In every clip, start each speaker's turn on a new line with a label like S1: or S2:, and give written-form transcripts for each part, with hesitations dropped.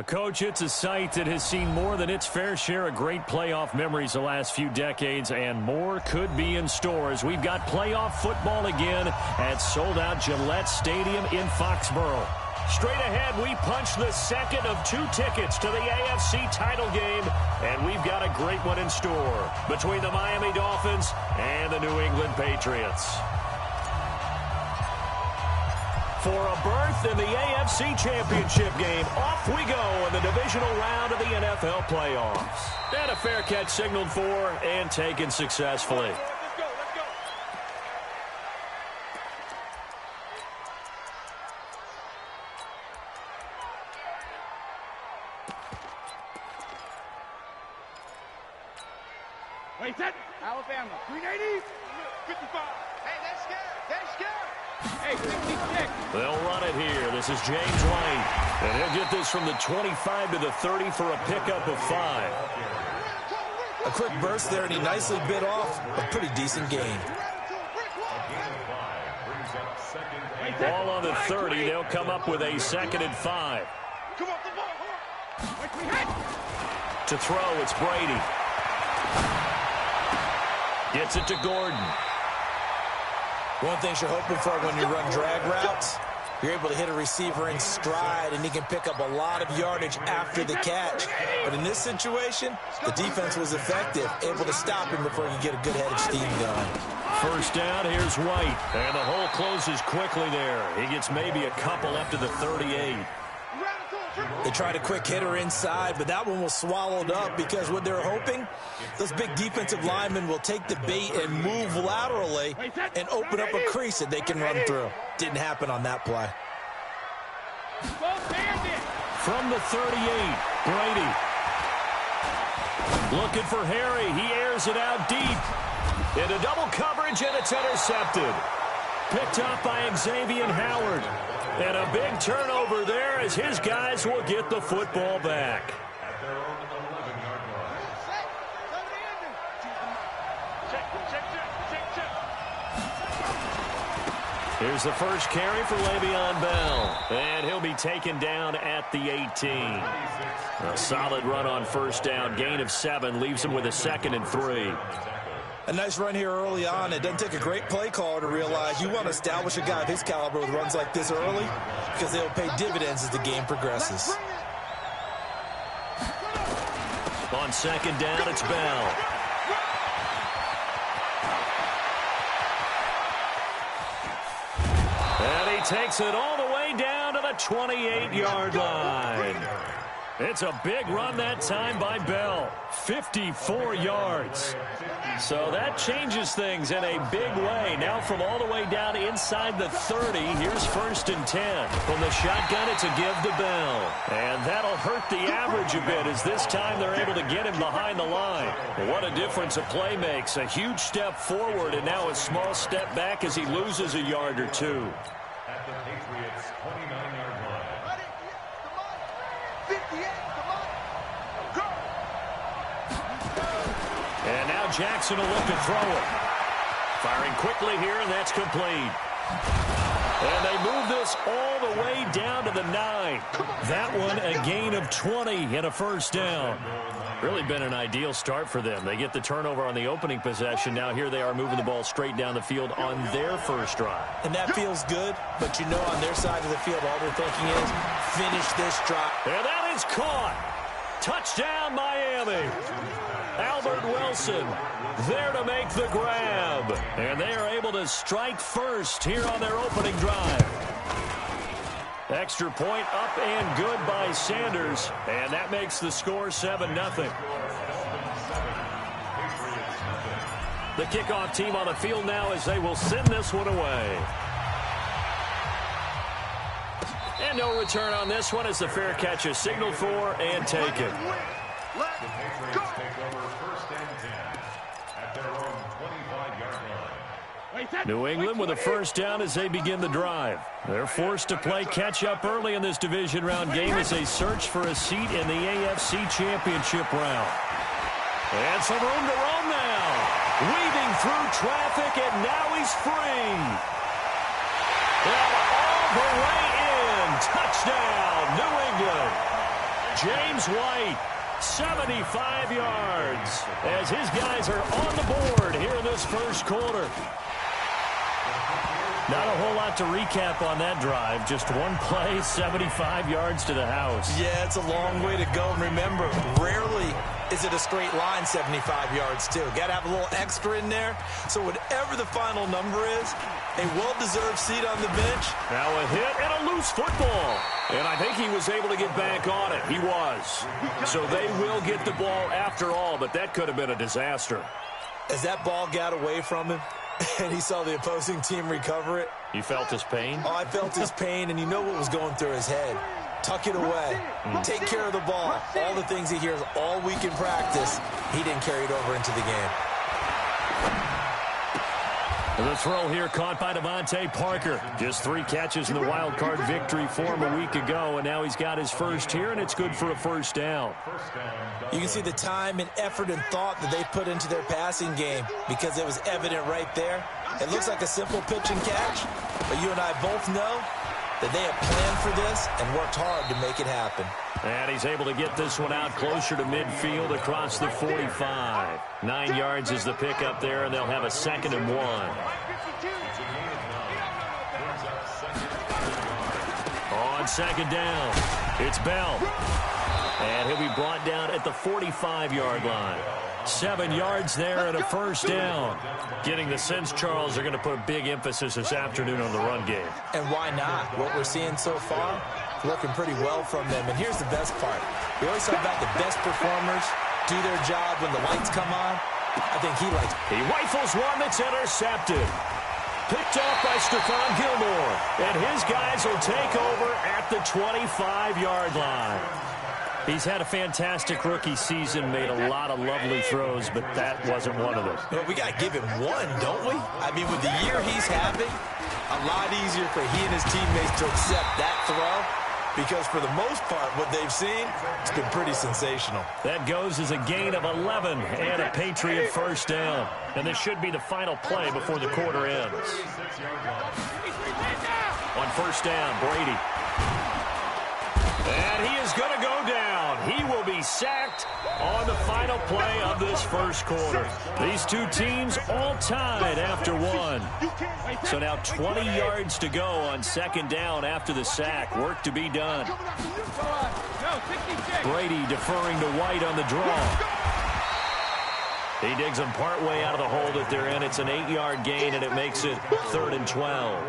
S1: Coach, it's a site that has seen more than its fair share of great playoff memories the last few decades, and more could be in store as we've got playoff football again at sold-out Gillette Stadium in Foxborough. Straight ahead, we punch the second of 2 tickets to the AFC title game, and we've got a great one in store between the Miami Dolphins and the New England Patriots. For a berth in the AFC Championship game, off we go in the divisional round of the NFL playoffs. And a fair catch signaled for and taken successfully.
S2: Wait, set. Alabama, 380, 55. Hey, they're scared. They're scared. Hey, 66.
S1: They'll run it here. This is James White. And he'll get this from the 25 to the 30 for a pickup of 5.
S3: A quick burst there, and he nicely bit off a pretty decent gain.
S1: Ball on the 30. They'll come up with a 2nd and 5. To throw, it's Brady. Gets it to Gordon.
S3: One thing you're hoping for when you run drag routes, you're able to hit a receiver in stride, and he can pick up a lot of yardage after the catch. But in this situation, the defense was effective, able to stop him before he could get a good head of steam going.
S1: First down, here's White. And the hole closes quickly there. He gets maybe a couple up to the 38.
S3: They tried a quick hitter inside, but that one was swallowed up because what they're hoping, those big defensive linemen will take the bait and move laterally and open up a crease that they can run through. Didn't happen on that play.
S1: From the 38, Brady. Looking for Harry. He airs it out deep. Into double coverage, and it's intercepted. Picked up by Xavier Howard. And a big turnover there as his guys will get the football back. Here's the first carry for Le'Veon Bell. And he'll be taken down at the 18. A solid run on first down. Gain of 7 leaves him with a 2nd and 3.
S3: A nice run here early on. It doesn't take a great play caller to realize you want to establish a guy of his caliber with runs like this early because they'll pay dividends as the game progresses.
S1: On 2nd down, it's Bell. And he takes it all the way down to the 28-yard line. It's a big run that time by Bell. 54 yards. So that changes things in a big way. Now from all the way down inside the 30, here's 1st and 10. From the shotgun, it's a give to Bell. And that'll hurt the average a bit as this time they're able to get him behind the line. What a difference a play makes. A huge step forward and now a small step back as he loses a yard or 2.
S4: At the Patriots' 29-yard line.
S2: 58, come on. Go.
S1: And now Jackson will look to throw it. Firing quickly here, and that's complete. And they move this all the way down to the 9. That one a gain of 20 and a first down. Really been an ideal start for them. They get the turnover on the opening possession. Now here they are moving the ball straight down the field on their first drive.
S3: And that feels good, but you know on their side of the field all they're thinking is finish this drive.
S1: And that is caught. Touchdown Miami. Albert Wilson there to make the grab. And they are able to strike first here on their opening drive. Extra point up and good by Sanders. And that makes the score 7-0. The kickoff team on the field now as they will send this one away. And no return on this one as the fair catch is signaled for and taken.
S4: The Patriots take over 1st and 10 at their own 25-yard line.
S1: New England with a first down as they begin the drive. They're forced to play catch-up early in this division round game as they search for a seat in the AFC Championship round. And some room to roam now. Weaving through traffic, and now he's free. And all the way in. Touchdown, New England. James White, 75 yards, as his guys are on the board here in this first quarter. Not a whole lot to recap on that drive. Just one play, 75 yards to the house.
S3: Yeah, it's a long way to go. And remember, rarely is it a straight line 75 yards, too. Got to have a little extra in there. So whatever the final number is, a well-deserved seat on the bench.
S1: Now a hit and a loose football. And I think he was able to get back on it. He was. So they will get the ball after all, but that could have been a disaster.
S3: As that ball got away from him, and he saw the opposing team recover it.
S1: You felt his pain?
S3: Oh, I felt his pain, and you know what was going through his head. Tuck it away. Take care of the ball. All the things he hears all week in practice, he didn't carry it over into the game.
S1: The throw here caught by Devontae Parker. Just 3 catches in the wild card victory for him a week ago, and now he's got his first here, and it's good for a first down.
S3: You can see the time and effort and thought that they put into their passing game because it was evident right there. It looks like a simple pitch and catch, but you and I both know that they have planned for this and worked hard to make it happen.
S1: And he's able to get this one out closer to midfield across the 45. 9 yards is the pickup there, and they'll have a 2nd and 1. On 2nd down, it's Bell. And he'll be brought down at the 45-yard line. 7 yards there and a first down. Getting the sense, Charles, they're going to put a big emphasis this afternoon on the run game.
S3: And why not? What we're seeing so far, working pretty well from them. And here's the best part. We always talk about the best performers do their job when the lights come on. I think he likes it.
S1: He rifles one that's intercepted. Picked off by Stephon Gilmore. And his guys will take over at the 25-yard line. He's had a fantastic rookie season, made a lot of lovely throws, but that wasn't one of them.
S3: Well, we got to give him one, don't we? I mean, with the year he's having, a lot easier for he and his teammates to accept that throw because for the most part, what they've seen, it's been pretty sensational.
S1: That goes as a gain of 11 and a Patriot first down. And this should be the final play before the quarter ends. On first down, Brady. And he is going to go down. He will be sacked on the final play of this first quarter. These two teams all tied after one. So now 20 yards to go on 2nd down after the sack. Work to be done. Brady deferring to White on the draw. He digs him partway out of the hole that they're in. It's an 8-yard gain, and it makes it 3rd and 12.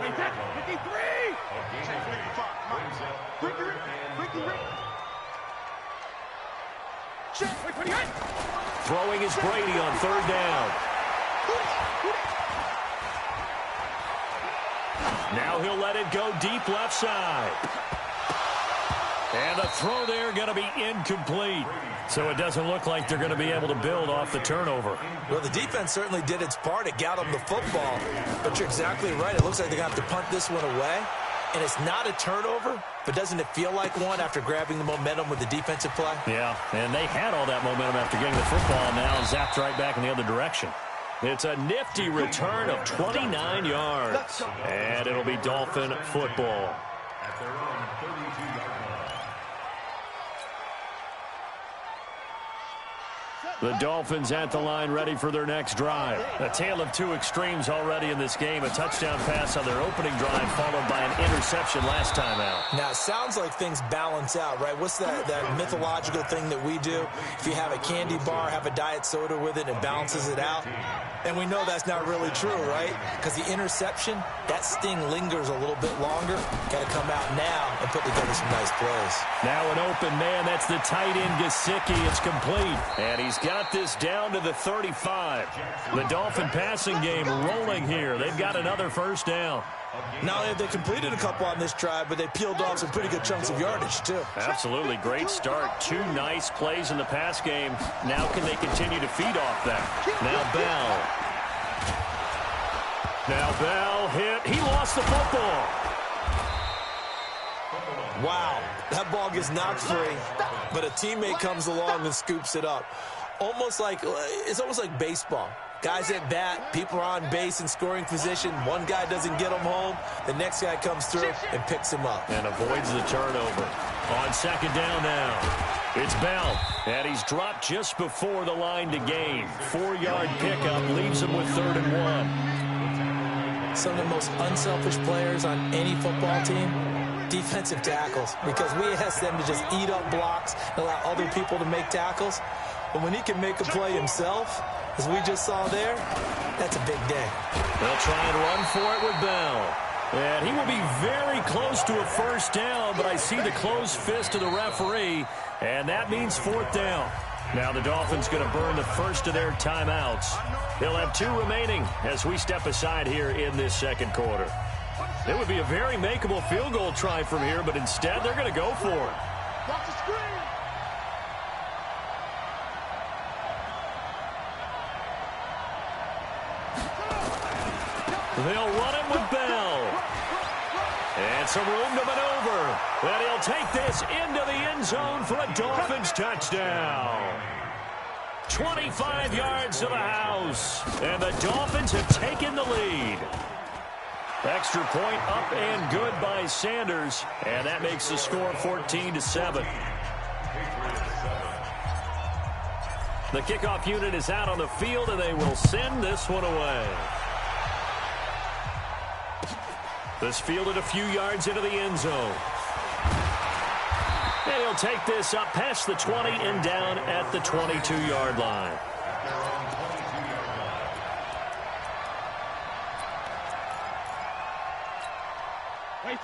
S1: Throwing is Brady on 3rd down. Now he'll let it go deep left side. And the throw there going to be incomplete. So it doesn't look like they're going to be able to build off the turnover.
S3: Well, the defense certainly did its part. It got them the football. But you're exactly right. It looks like they're going to have to punt this one away. And it's not a turnover, but doesn't it feel like one after grabbing the momentum with the defensive play?
S1: Yeah, and they had all that momentum after getting the football. Now zapped right back in the other direction. It's a nifty return of 29 yards. And it'll be Dolphin football.
S4: At their own 32-yard line.
S1: The Dolphins at the line ready for their next drive. A tale of two extremes already in this game. A touchdown pass on their opening drive followed by an interception last time out.
S3: Now, it sounds like things balance out, right? What's that mythological thing that we do? If you have a candy bar, have a diet soda with it, and it balances it out. And we know that's not really true, right? Because the interception, that sting lingers a little bit longer. Got to come out now and put together some nice plays.
S1: Now an open man. That's the tight end, Gesicki. It's complete. And he's got this down to the 35. The Dolphin passing game rolling here. They've got another first down.
S3: Not only have they completed a couple on this drive, but they peeled off some pretty good chunks of yardage, too.
S1: Absolutely. Great start. 2 nice plays in the pass game. Now can they continue to feed off that? Now Bell hit. He lost the football.
S3: Wow. That ball gets knocked free, but a teammate comes along and scoops it up. It's almost like baseball. Guys at bat, people are on base in scoring position. One guy doesn't get him home. The next guy comes through and picks him up.
S1: And avoids the turnover. On second down now. It's Bell, and he's dropped just before the line to gain. 4-yard pickup leaves him with 3rd and 1.
S3: Some of the most unselfish players on any football team, defensive tackles, because we ask them to just eat up blocks and allow other people to make tackles. But when he can make a play himself, as we just saw there, that's a big day.
S1: They'll try and run for it with Bell. And he will be very close to a first down, but I see the closed fist of the referee, and that means 4th down. Now the Dolphins going to burn the first of their timeouts. They'll have 2 remaining as we step aside here in this second quarter. It would be a very makeable field goal try from here, but instead they're going to go for it.
S2: Watch the screen.
S1: They'll run it with Bell. And some room to maneuver. And he'll take this into the end zone for a Dolphins touchdown. 25 yards to the house. And the Dolphins have taken the lead. Extra point up and good by Sanders. And that makes the score 14-7. The kickoff unit is out on the field, and they will send this one away. This fielded a few yards into the end zone. And he'll take this up past the 20 and down at the 22-yard line.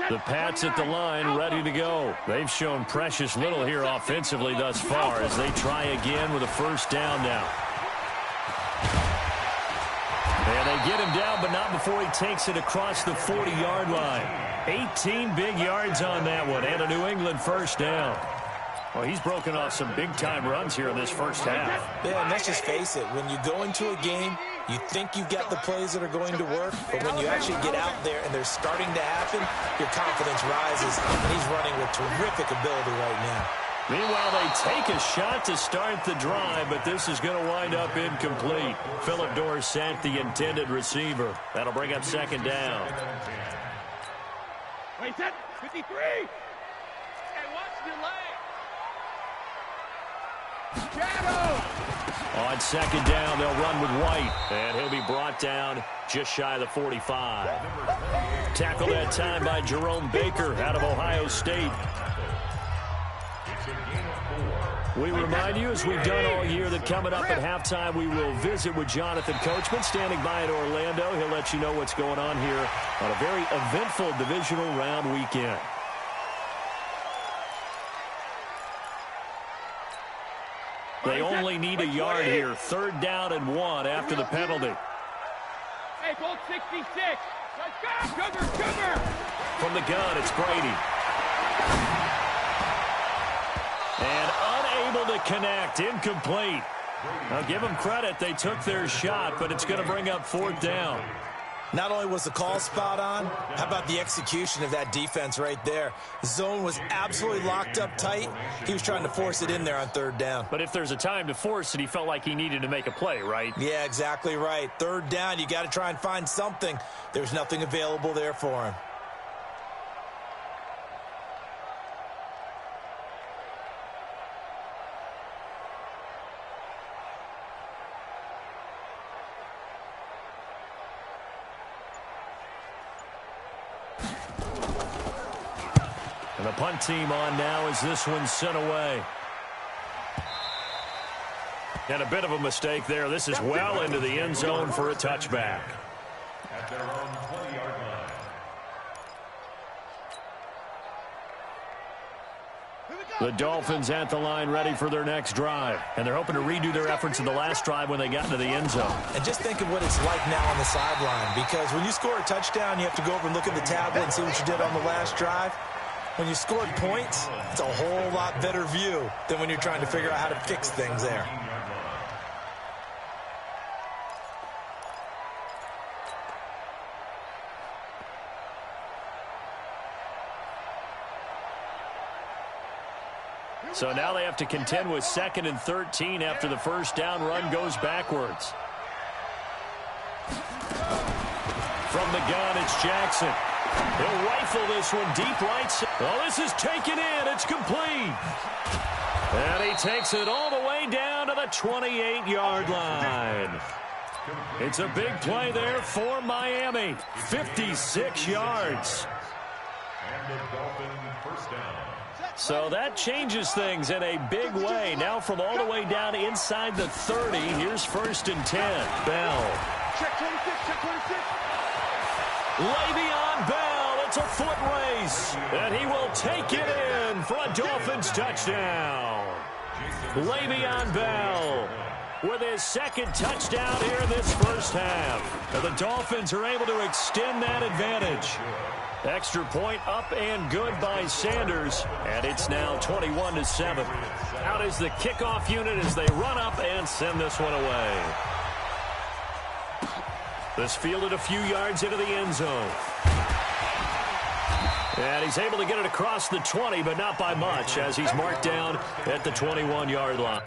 S1: The Pats at the line, ready to go. They've shown precious little here offensively thus far as they try again with a first down now. And they get him down, but not before he takes it across the 40-yard line. 18 big yards on that one, and a New England first down. Well, he's broken off some big-time runs here in this first half.
S3: Yeah, and let's just face it. When you go into a game, you think you've got the plays that are going to work, but when you actually get out there and they're starting to happen, your confidence rises, and he's running with terrific ability right now.
S1: Meanwhile, they take a shot to start the drive, but this is going to wind up incomplete. Phillip Dorsett, the intended receiver. That'll bring up second down.
S2: Wait, set, 53. And watch your leg. Shadow.
S1: On second down, they'll run with White, and he'll be brought down just shy of the 45. Tackled that time by Jerome Baker out of Ohio State. We remind you, as we've done all year, that coming up at halftime, we will visit with Jonathan Coachman, standing by in Orlando. He'll let you know what's going on here on a very eventful divisional round weekend. They only need a yard here. 3rd down and 1 after the penalty.
S2: Hey, Bolt 66. Let's go. Cover.
S1: From the gun, it's Brady. And unable to connect, incomplete. I'll give them credit. They took their shot, but it's going to bring up 4th down.
S3: Not only was the call spot on, how about the execution of that defense right there? The zone was absolutely locked up tight. He was trying to force it in there on 3rd down.
S1: But if there's a time to force it, he felt like he needed to make a play, right?
S3: Yeah, exactly right. 3rd down, you got to try and find something. There's nothing available there for him.
S1: And the punt team on now as this one's sent away. And a bit of a mistake there. This is well into the end zone for a touchback.
S4: At their own 20-yard line.
S1: The Dolphins at the line ready for their next drive. And they're hoping to redo their efforts in the last drive when they got into the end zone.
S3: And just think of what it's like now on the sideline, because when you score a touchdown, you have to go over and look at the tablet and see what you did on the last drive. When you scored points, it's a whole lot better view than when you're trying to figure out how to fix things there.
S1: So now they have to contend with 2nd and 13 after the first down run goes backwards. From the gun, it's Jackson. He'll rifle this one deep right. Oh, this is taken in. It's complete. And he takes it all the way down to the 28-yard line. It's a big play there for Miami. 56 yards.
S4: And the Dolphins first down.
S1: So that changes things in a big way. Now from all the way down inside the 30, here's 1st and 10. Bell.
S2: Check 26, check 26.
S1: Le'Veon Bell, it's a foot race, and he will take it in for a Dolphins touchdown. Le'Veon Bell with his 2nd touchdown here in this first half. And the Dolphins are able to extend that advantage. Extra point up and good by Sanders, and it's now 21-7. Out is the kickoff unit as they run up and send this one away. This fielded a few yards into the end zone. And he's able to get it across the 20, but not by much, as he's marked down at the 21-yard line.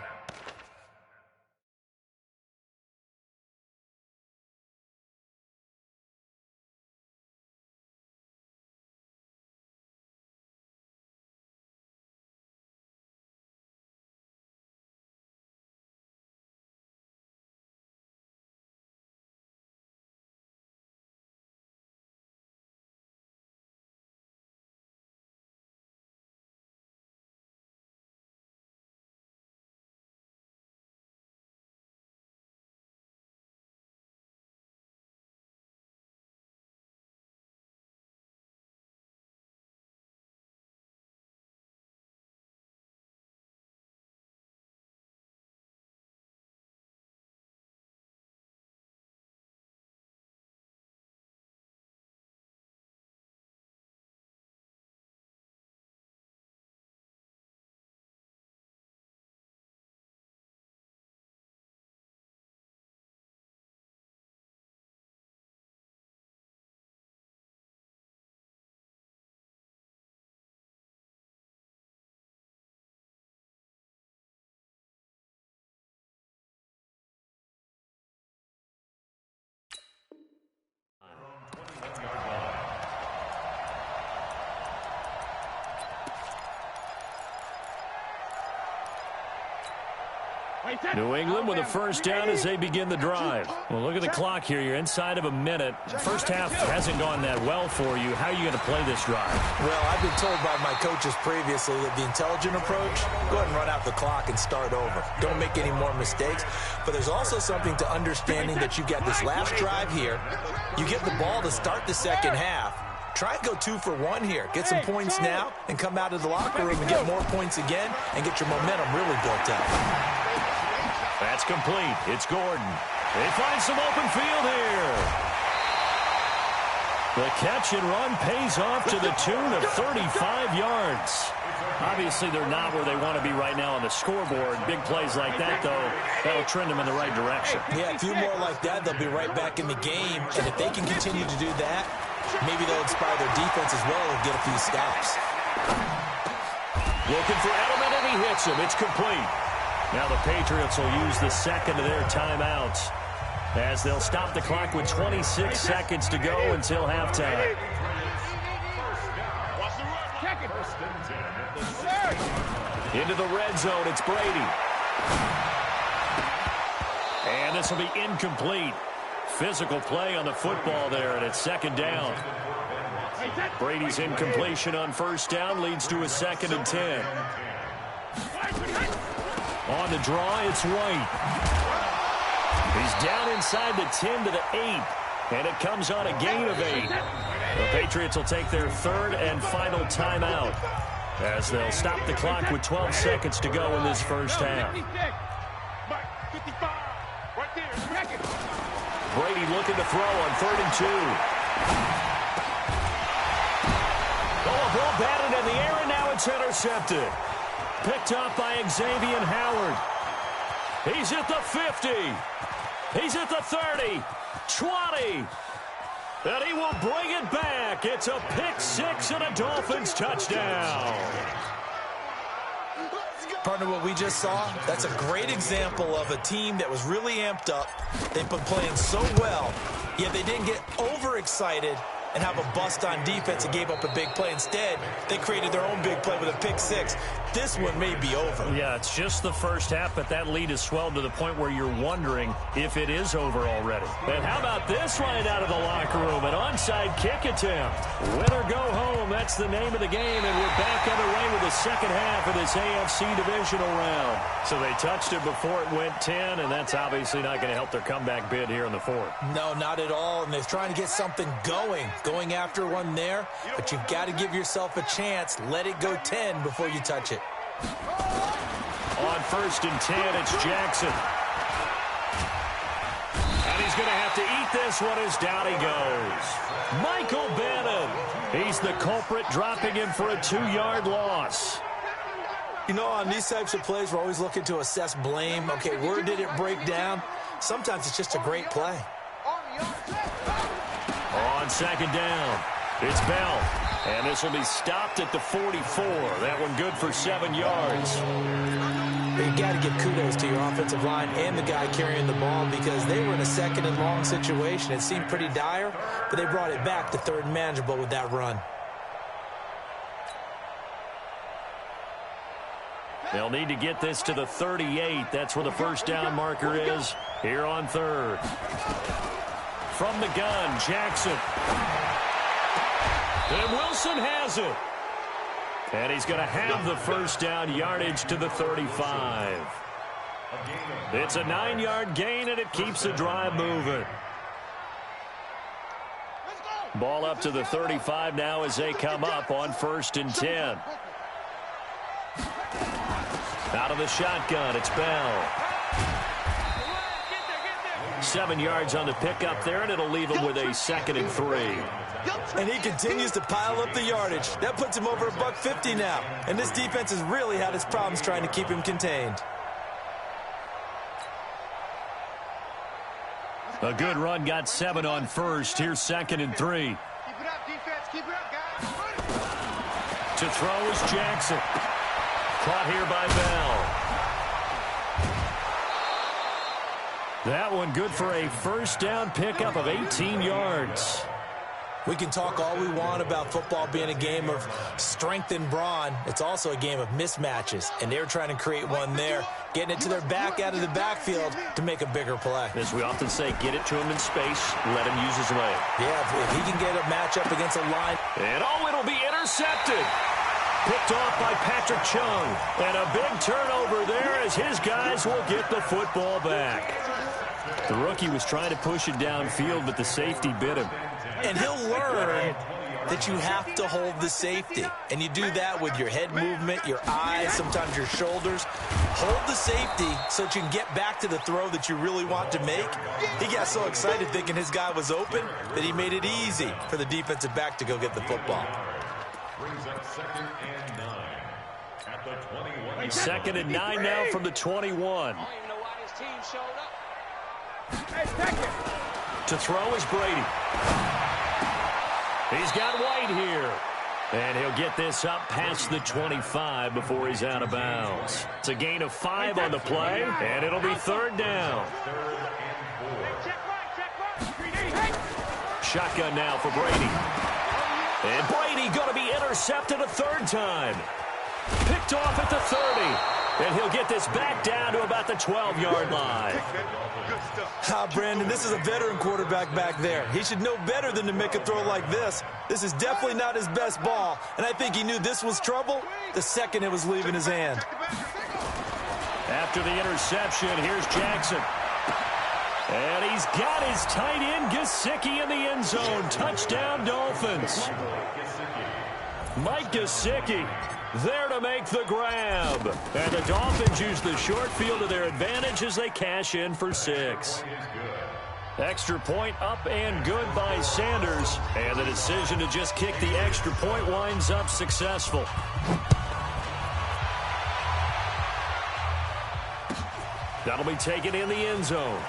S1: New England with a first down as they begin the drive. Well, look at the clock here. You're inside of a minute. First half hasn't gone that well for you. How are you going to play this drive?
S3: Well, I've been told by my coaches previously that the intelligent approach, go ahead and run out the clock and start over. Don't make any more mistakes. But there's also something to understanding that you've got this last drive here. You get the ball to start the second half. Try and go 2 for 1 here. Get some points now and come out of the locker room and get more points again and get your momentum really built up.
S1: That's complete. It's Gordon. They find some open field here. The catch and run pays off to the tune of 35 yards. Obviously, they're not where they want to be right now on the scoreboard. Big plays like that, though, that'll trend them in the right direction.
S3: Yeah, a few more like that, they'll be right back in the game. And if they can continue to do that, maybe they'll inspire their defense as well and get a few stops.
S1: Looking for Edelman, and he hits him. It's complete. Now the Patriots will use the second of their timeouts as they'll stop the clock with 26 seconds to go until halftime. Into the red zone, it's Brady. And this will be incomplete. Physical play on the football there, and it's second down. Brady's incompletion on first down leads to a 2nd and 10. On the draw, it's White. He's down inside the 10 to the 8, and it comes on a gain of 8. The Patriots will take their 3rd and final timeout as they'll stop the clock with 12 seconds to go in this first half. Brady looking to throw on 3rd and 2. Oh, a ball batted in the air, and now it's intercepted. Picked up by Xavier Howard. He's at the 50. He's at the 30. 20. And he will bring it back. It's a pick 6 and a Dolphins touchdown.
S3: Partner, what we just saw, that's a great example of a team that was really amped up. They've been playing so well, yet they didn't get overexcited and have a bust on defense and gave up a big play. Instead, they created their own big play with a pick six. This one may be over.
S1: Yeah, it's just the first half, but that lead has swelled to the point where you're wondering if it is over already. And how about this right out of the locker room? An onside kick attempt. Win or go home, that's the name of the game, and we're back underway with the second half of this AFC divisional round. So they touched it before it went 10, and that's obviously not going to help their comeback bid here in the fourth.
S3: No, not at all, and they're trying to get something going after one there, but you've got to give yourself a chance. Let it go 10 before you touch it.
S1: On 1st and 10, it's Jackson. And he's going to have to eat this one as down he goes. Michael Bannon. He's the culprit, dropping him for a 2-yard loss.
S3: You know, on these types of plays, we're always looking to assess blame. Okay, where did it break down? Sometimes it's just a great play.
S1: On 2nd down, it's Bell. And this will be stopped at the 44. That one good for 7 yards.
S3: But you got to give kudos to your offensive line and the guy carrying the ball, because they were in a 2nd and long situation. It seemed pretty dire, but they brought it back to 3rd and manageable with that run.
S1: They'll need to get this to the 38. That's where the first down marker is here on 3rd. From the gun, Jackson. And Wilson has it. And he's going to have the first down, yardage to the 35. It's a 9-yard gain, and it keeps the drive moving. Ball up to the 35 now as they come up on 1st and 10. Out of the shotgun, it's Bell. 7 yards on the pickup there, and it'll leave him with a 2nd and 3.
S3: And he continues to pile up the yardage. That puts him over $150 now. And this defense has really had its problems trying to keep him contained.
S1: A good run, got 7 on 1st. Here's 2nd and 3.
S2: Keep it up, defense. Keep it up, guys.
S1: To throw is Jackson. Caught here by Bell. That one good for a first down pickup of 18 yards.
S3: We can talk all we want about football being a game of strength and brawn. It's also a game of mismatches, and they're trying to create one there, getting it to their back out of the backfield to make a bigger play.
S1: As we often say, get it to him in space, let him use his leg.
S3: Yeah, if he can get a matchup against a line.
S1: And it'll be intercepted. Picked off by Patrick Chung. And a big turnover there as his guys will get the football back. The rookie was trying to push it downfield, but the safety bit him.
S3: And he'll learn that you have to hold the safety. And you do that with your head movement, your eyes, sometimes your shoulders. Hold the safety so that you can get back to the throw that you really want to make. He got so excited thinking his guy was open that he made it easy for the defensive back to go get the football.
S4: Brings up 2nd and 9 at the 21.
S1: 2nd and 9 now from the 21.
S2: I don't even know why this team showed up. Hey, second.
S1: To throw is Brady. He's got White here. And he'll get this up past the 25 before he's out of bounds. It's a gain of 5 on the play, and it'll be 3rd down. Shotgun now for Brady. And Brady going to be intercepted a 3rd time. Picked off at the 30. And he'll get this back down to about the 12-yard line.
S3: Brandon, this is a veteran quarterback back there. He should know better than to make a throw like this. This is definitely not his best ball, and I think he knew this was trouble the second it was leaving his hand.
S1: After the interception, here's Jackson. And he's got his tight end, Gesicki, in the end zone. Touchdown, Dolphins. Mike Gesicki there to make the grab. And the Dolphins use the short field to their advantage as they cash in for 6. Extra point up and good by Sanders. And the decision to just kick the extra point winds up successful. That'll be taken in the end zone.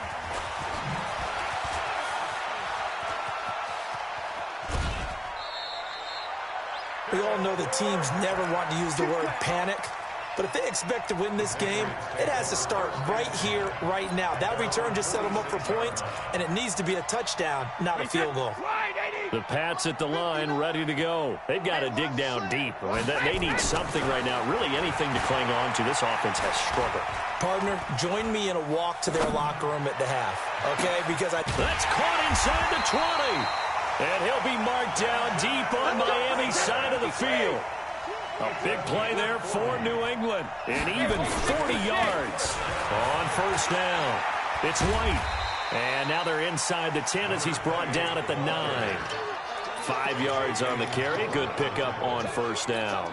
S3: We all know that teams never want to use the word panic, but if they expect to win this game, it has to start right here, right now. That return just set them up for points, and it needs to be a touchdown, not a field goal.
S2: Right, 80.
S1: The Pats at the line, ready to go. They've got to dig down deep. I mean, they need something right now, really anything to cling on to. This offense has struggled.
S3: Partner, join me in a walk to their locker room at the half, okay? Because
S1: That's caught inside the 20. And he'll be marked down deep on Miami's side of the field. A big play there for New England. And even 40 yards on first down. It's White. And now they're inside the 10 as he's brought down at the 9. 5 yards on the carry. Good pickup on first down.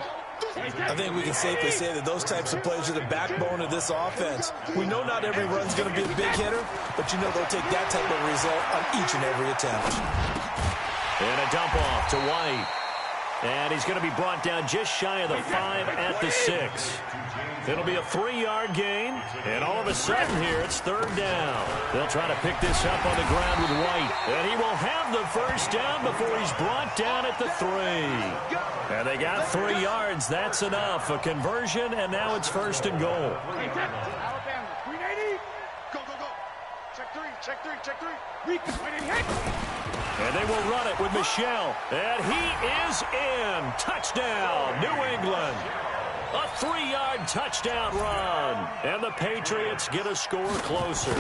S3: I think we can safely say that those types of plays are the backbone of this offense. We know not every run's going to be a big hitter, but you know they'll take that type of result on each and every attempt.
S1: And a dump off to White. And he's going to be brought down just shy of the 5 at the 6. It'll be a 3-yard gain. And all of a sudden here, it's third down. They'll try to pick this up on the ground with White. And he will have the first down before he's brought down at the 3. And they got 3 yards. That's enough. A conversion, and now it's first and goal.
S2: Alabama, 380. Go, go, go. Check 3, check 3, check 3.
S1: And they will run it with Michelle. And he is in. Touchdown, New England. A 3-yard touchdown run. And the Patriots get a score closer.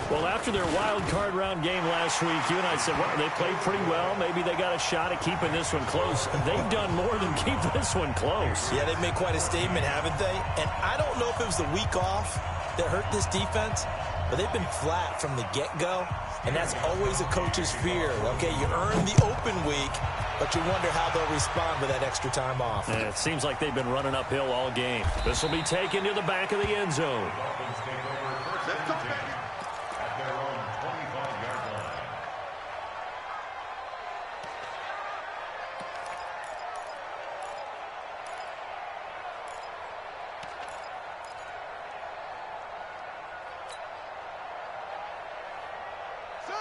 S1: Well, after their wild card round game last week, you and I said, well, they played pretty well. Maybe they got a shot at keeping this one close. They've done more than keep this one close.
S3: Yeah, they've made quite a statement, haven't they? And I don't know if it was the week off that hurt this defense, but they've been flat from the get-go. And that's always a coach's fear. Okay, you earn the open week, but you wonder how they'll respond with that extra time off.
S1: And it seems like they've been running uphill all game. This will be taken to the back of the end zone.
S4: At their own 25-yard line.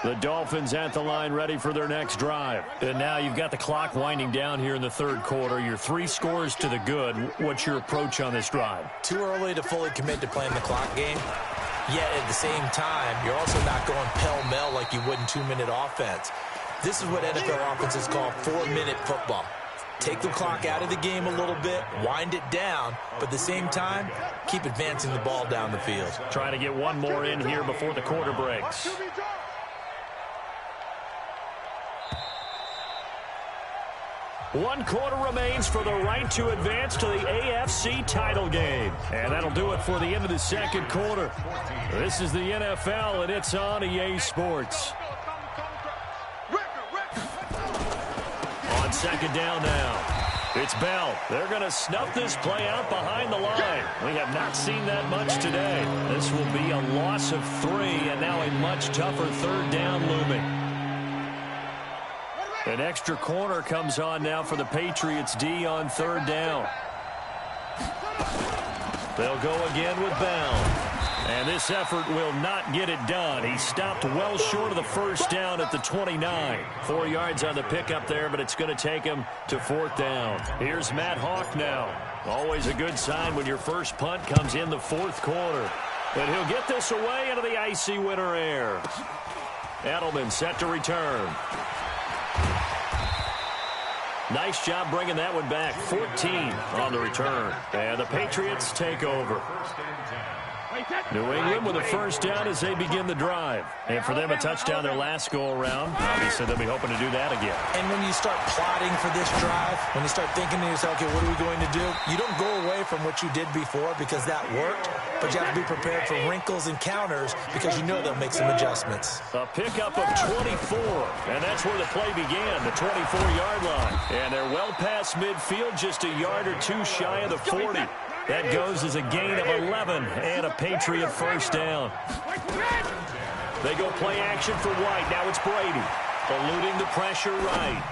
S1: The Dolphins at the line ready for their next drive. And now you've got the clock winding down here in the third quarter. You're 3 scores to the good. What's your approach on this drive?
S3: Too early to fully commit to playing the clock game. Yet at the same time, you're also not going pell-mell like you would in 2-minute offense. This is what NFL offenses call 4-minute football. Take the clock out of the game a little bit, wind it down, but at the same time, keep advancing the ball down the field.
S1: Trying to get one more in here before the quarter breaks. 1 quarter remains for the right to advance to the AFC title game. And that'll do it for the end of the second quarter. This is the NFL, and it's on EA Sports. On second down now. It's Bell. They're going to snuff this play out behind the line. We have not seen that much today. This will be a loss of 3, and now a much tougher third down looming. An extra corner comes on now for the Patriots D on third down. They'll go again with Bell. And this effort will not get it done. He stopped well short of the first down at the 29. 4 yards on the pickup there, but it's going to take him to fourth down. Here's Matt Hawk now. Always a good sign when your first punt comes in the fourth quarter. And he'll get this away into the icy winter air. Edelman set to return. Nice job bringing that one back. 14 on the return. And the Patriots take over. New England with a first down as they begin the drive. And for them, a touchdown their last go-around. Obviously, they'll be hoping to do that again.
S3: And when you start plotting for this drive, when you start thinking to yourself, okay, what are we going to do? You don't go away from what you did before because that worked, but you have to be prepared for wrinkles and counters because you know they'll make some adjustments.
S1: A pickup of 24, and that's where the play began, the 24-yard line. And they're well past midfield, just a yard or two shy of the 40. That goes as a gain of 11 and a Patriot first down. They go play action for White. Now it's Brady. Eluding the pressure right.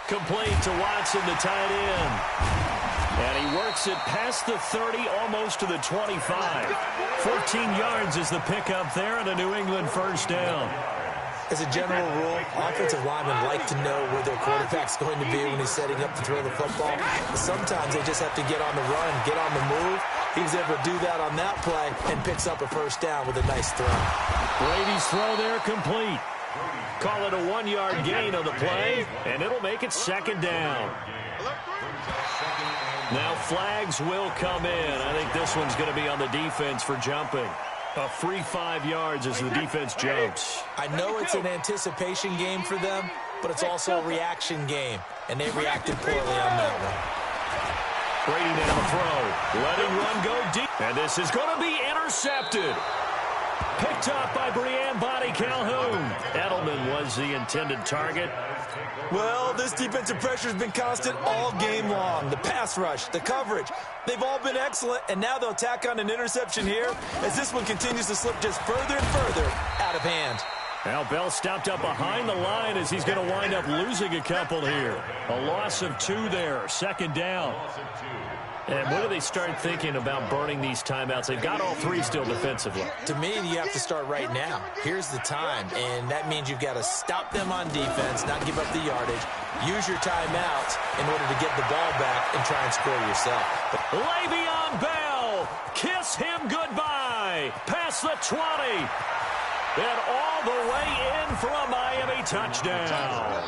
S1: Complete to Watson, the tight end. And he works it past the 30, almost to the 25. 14 yards is the pickup there and a New England first down.
S3: As a general rule, offensive linemen like to know where their quarterback's going to be when he's setting up to throw the football. But sometimes they just have to get on the run, get on the move. He was able to do that on that play and picks up a first down with a nice throw.
S1: Brady's throw there complete. Call it a 1-yard gain on the play, and it'll make it second down. Now flags will come in. I think this one's going to be on the defense for jumping. A free 5 yards as the defense jumps.
S3: I know it's an anticipation game for them, but it's also a reaction game, and they reacted poorly on that one.
S1: Brady down the throw. Letting one go deep. And this is going to be intercepted. Picked up by Brianne Body Calhoun. Edelman was the intended target.
S3: Well, this defensive pressure has been constant all game long. The pass rush, the coverage, they've all been excellent, and now they'll tack on an interception here as this one continues to slip just further and further out of hand.
S1: Now Bell stopped up behind the line as he's going to wind up losing a couple here. A loss of 2 there, second down. And when do they start thinking about burning these timeouts? They've got all 3 still defensively.
S3: To me, you have to start right now. Here's the time, and that means you've got to stop them on defense, not give up the yardage, use your timeouts in order to get the ball back and try and score yourself.
S1: Le'Veon Bell, kiss him goodbye, past the 20, and all the way in for a Miami touchdown.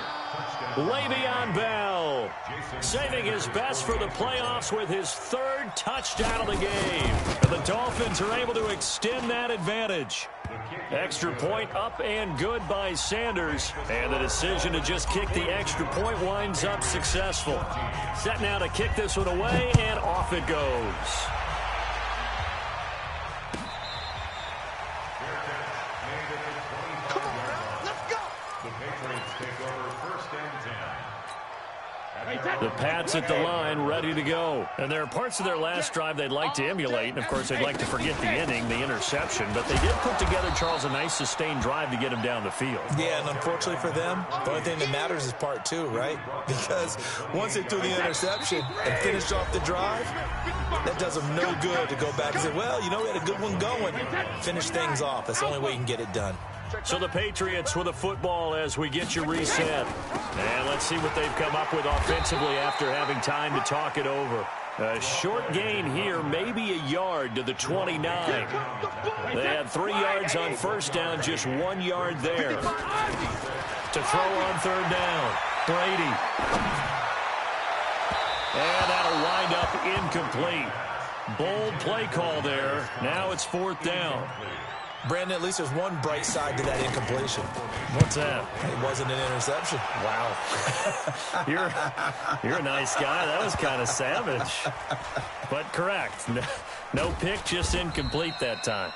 S1: Le'Veon Bell saving his best for the playoffs with his 3rd touchdown of the game. And the Dolphins are able to extend that advantage. Extra point up and good by Sanders. And the decision to just kick the extra point winds up successful. Set now to kick this one away, and off it goes. The Pats at the line, ready to go. And there are parts of their last drive they'd like to emulate. And, of course, they'd like to forget the inning, the interception. But they did put together, Charles, a nice sustained drive to get him down the field.
S3: Yeah, and unfortunately for them, the only thing that matters is part 2, right? Because once they threw the interception and finished off the drive, that does them no good to go back and say, well, you know, we had a good one going. Finish things off. That's the only way you can get it done.
S1: So the Patriots with a football as we get you reset. And let's see what they've come up with offensively after having time to talk it over. A short gain here, maybe a yard to the 29. They had 3 yards on first down, just 1 yard there. To throw on third down, Brady. And that'll wind up incomplete. Bold play call there. Now it's 4th down.
S3: Brandon, at least there's one bright side to that incompletion.
S1: What's that?
S3: It wasn't an interception.
S1: Wow. You're a nice guy. That was kind of savage. But correct. No pick, just incomplete that time.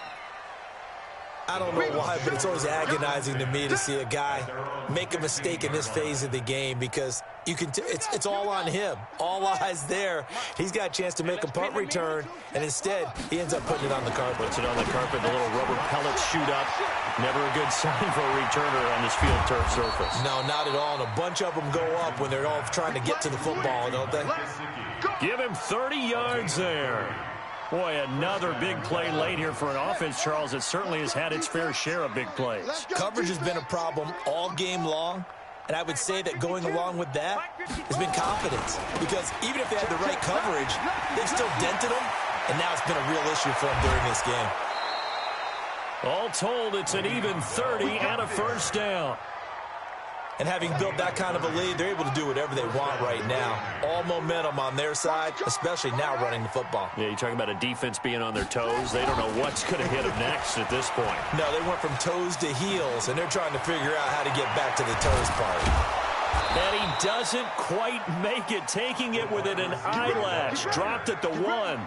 S3: I don't know why, but it's always agonizing to me to see a guy make a mistake in this phase of the game because you can it's all on him. All eyes there. He's got a chance to make a punt return, and instead he ends up putting it on the carpet.
S1: Puts it on the carpet, the little rubber pellets shoot up. Never a good sign for a returner on this field turf surface.
S3: No, not at all. And a bunch of them go up when they're all trying to get to the football, don't they?
S1: Give him 30 yards there. Boy, another big play late here for an offense, Charles. It certainly has had its fair share of big plays.
S3: Coverage has been a problem all game long, and I would say that going along with that has been confidence. Because even if they had the right coverage, they've still dented them, and now it's been a real issue for them during this game.
S1: All told, it's an even 30 and a first down.
S3: And having built that kind of a lead, they're able to do whatever they want right now. All momentum on their side, especially now running the football.
S1: Yeah, you're talking about a defense being on their toes. They don't know what's going to hit them next at this point.
S3: No, they went from toes to heels, and they're trying to figure out how to get back to the toes part.
S1: And he doesn't quite make it, taking it within an eyelash. Dropped at the 1.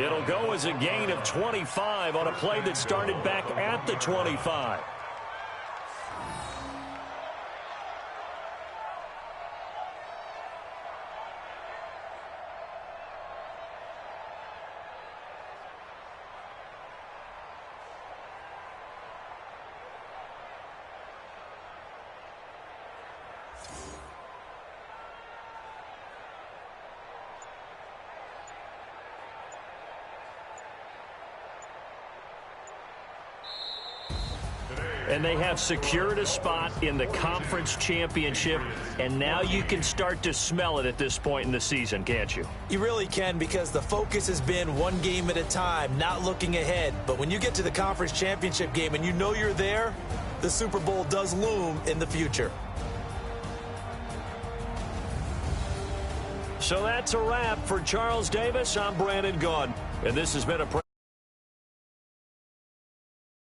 S1: It'll go as a gain of 25 on a play that started back at the 25. And they have secured a spot in the conference championship, and now you can start to smell it at this point in the season, can't you?
S3: You really can, because the focus has been one game at a time, not looking ahead. But when you get to the conference championship game and you know you're there, the Super Bowl does loom in the future.
S1: So that's a wrap for Charles Davis. I'm Brandon Gaudin, and this has been a